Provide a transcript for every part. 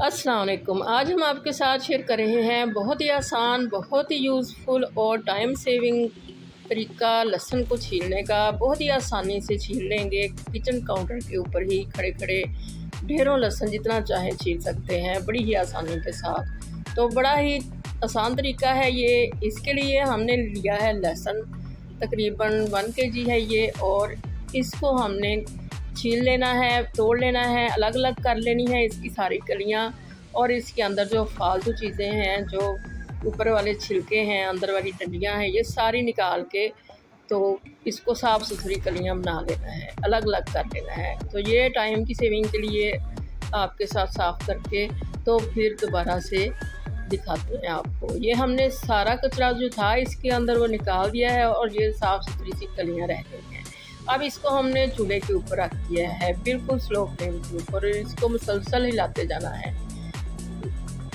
अस्सलाम वालेकुम। आज हम आपके साथ शेयर कर रहे हैं बहुत ही आसान, बहुत ही यूज़फुल और टाइम सेविंग तरीका लहसुन को छीलने का। बहुत ही आसानी से छील लेंगे, किचन काउंटर के ऊपर ही खड़े खड़े ढेरों लहसुन जितना चाहे छील सकते हैं बड़ी ही आसानी के साथ। तो बड़ा ही आसान तरीका है ये। इसके लिए हमने लिया है लहसुन, तकरीबन 1 kg है ये, और इसको हमने छील लेना है, तोड़ लेना है, अलग अलग कर लेनी है इसकी सारी कलियाँ। और इसके अंदर जो फालतू चीज़ें हैं, जो ऊपर वाले छिलके हैं, अंदर वाली डंडियाँ हैं, ये सारी निकाल के तो इसको साफ़ सुथरी कलियाँ बना लेना है, अलग अलग कर लेना है। तो ये टाइम की सेविंग के लिए आपके साथ साफ़ करके तो फिर दोबारा से दिखाते हैं आपको। ये हमने सारा कचरा जो था इसके अंदर वो निकाल दिया है और ये साफ़ सुथरी सी कलियाँ रह गई हैं। अब इसको हमने चूल्हे के ऊपर रख दिया है, बिल्कुल स्लो फ्लेम के ऊपर। इसको मुसलसल हिलाते जाना है।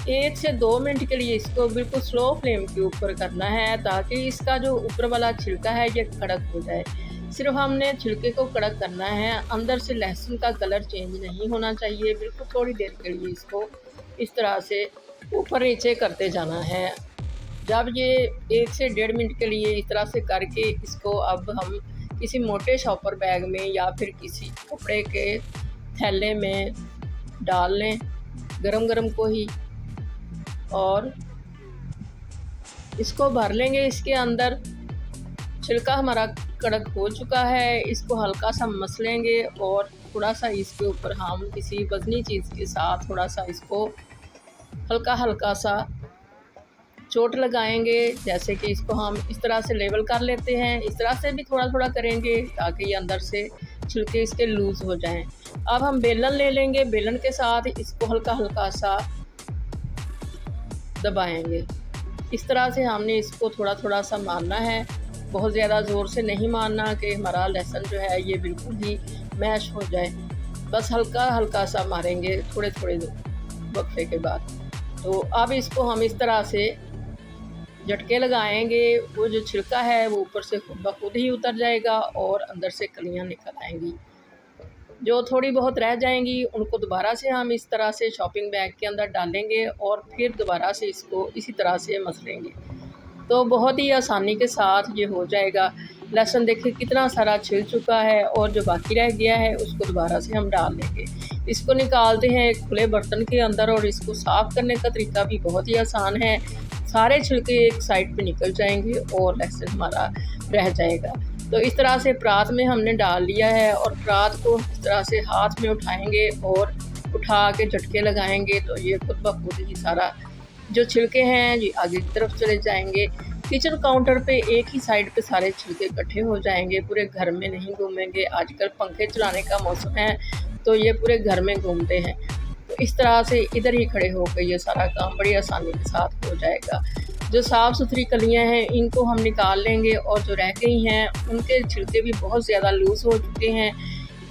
1 से 2 मिनट के लिए इसको बिल्कुल स्लो फ्लेम के ऊपर करना है, ताकि इसका जो ऊपर वाला छिलका है ये कड़क हो जाए। सिर्फ हमने छिलके को कड़क करना है, अंदर से लहसुन का कलर चेंज नहीं होना चाहिए। बिल्कुल थोड़ी देर के लिए इसको इस तरह से ऊपर नीचे करते जाना है। जब ये 1 से 1.5 मिनट के लिए इस तरह से करके इसको अब हम किसी मोटे शॉपर बैग में या फिर किसी कपड़े के थैले में डाल लें, गरम गरम को ही, और इसको भर लेंगे। इसके अंदर छिलका हमारा कड़क हो चुका है, इसको हल्का सा मसलेंगे और थोड़ा सा इसके ऊपर हम किसी वज़नी चीज़ के साथ थोड़ा सा इसको हल्का हल्का सा चोट लगाएंगे। जैसे कि इसको हम इस तरह से लेवल कर लेते हैं, इस तरह से भी थोड़ा थोड़ा करेंगे ताकि ये अंदर से छिलके इसके लूज़ हो जाएं। अब हम बेलन ले लेंगे, बेलन के साथ इसको हल्का हल्का सा दबाएंगे। इस तरह से हमने इसको थोड़ा थोड़ा सा मारना है, बहुत ज़्यादा ज़ोर से नहीं मारना कि हमारा लहसुन जो है ये बिल्कुल ही मैश हो जाए। बस हल्का हल्का सा मारेंगे थोड़े थोड़े वक्फे के बाद। तो अब इसको हम इस तरह से झटके लगाएंगे, वो जो छिलका है वो ऊपर से खुद ब खुद ही उतर जाएगा और अंदर से कलियां निकल आएंगी। जो थोड़ी बहुत रह जाएंगी उनको दोबारा से हम इस तरह से शॉपिंग बैग के अंदर डालेंगे और फिर दोबारा से इसको इसी तरह से मसलेंगे। तो बहुत ही आसानी के साथ ये हो जाएगा। लहसुन देखिए कितना सारा छिल चुका है और जो बाकी रह गया है उसको दोबारा से हम डाल देंगे। इसको निकालते हैं एक खुले बर्तन के अंदर और इसको साफ़ करने का तरीका भी बहुत ही आसान है। सारे छिलके एक साइड पे निकल जाएंगे और लहसुन हमारा रह जाएगा। तो इस तरह से परात में हमने डाल लिया है और परात को इस तरह से हाथ में उठाएंगे और उठा के झटके लगाएंगे तो ये खुद ब खुद ही सारा जो छिलके हैं ये आगे की तरफ चले जाएंगे। किचन काउंटर पे एक ही साइड पे सारे छिलके इकट्ठे हो जाएंगे, पूरे घर में नहीं घूमेंगे। आजकल पंखे चलाने का मौसम है तो ये पूरे घर में घूमते हैं। तो इस तरह से इधर ही खड़े होकर ये सारा काम बड़ी आसानी के साथ हो जाएगा। जो साफ़ सुथरी कलियां हैं इनको हम निकाल लेंगे और जो रह गई हैं उनके छिलके भी बहुत ज़्यादा लूज़ हो चुके हैं।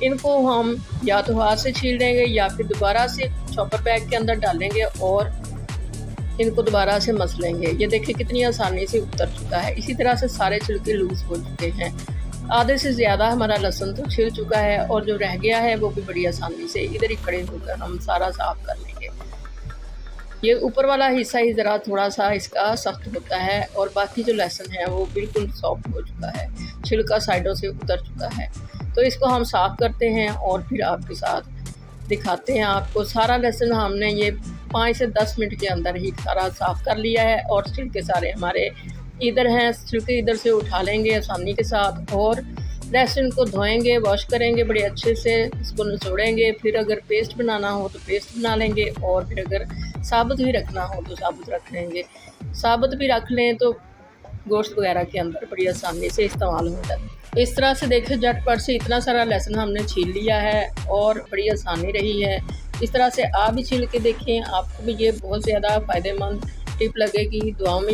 इनको हम या तो हाथ से छील देंगे या फिर दोबारा से चॉपर बैग के अंदर डालेंगे और इनको दोबारा से मस लेंगे। ये देखिए कितनी आसानी से उतर चुका है। इसी तरह से सारे छिलके लूज़ हो चुके हैं। आधे से ज़्यादा हमारा लहसुन तो छिल चुका है और जो रह गया है वो भी बड़ी आसानी से इधर ही खड़े होकर हम सारा साफ़ कर लेंगे। ये ऊपर वाला हिस्सा ही ज़रा थोड़ा सा इसका सख्त होता है और बाकी जो लहसुन है वो बिल्कुल सॉफ्ट हो चुका है, छिलका साइडों से उतर चुका है। तो इसको हम साफ़ करते हैं और फिर आपके साथ दिखाते हैं आपको। सारा लहसुन हमने ये 5 से 10 मिनट के अंदर ही सारा साफ़ कर लिया है और छिलके सारे हमारे इधर हैं। छिलके इधर से उठा लेंगे आसानी के साथ और लहसुन को धोएंगे, वॉश करेंगे बड़े अच्छे से, इसको निचोड़ेंगे। फिर अगर पेस्ट बनाना हो तो पेस्ट बना लेंगे और फिर अगर साबुत भी रखना हो तो साबुत रख लेंगे। साबुत भी रख लें तो गोश्त वगैरह के अंदर बड़ी आसानी से इस्तेमाल हो जाता है। इस तरह से देखिए झटपट से इतना सारा लहसुन हमने छील लिया है और बड़ी आसानी रही है। इस तरह से आप भी छील के देखें, आपको भी ये बहुत ज़्यादा फ़ायदेमंद टिप लगेगी। दुआओं में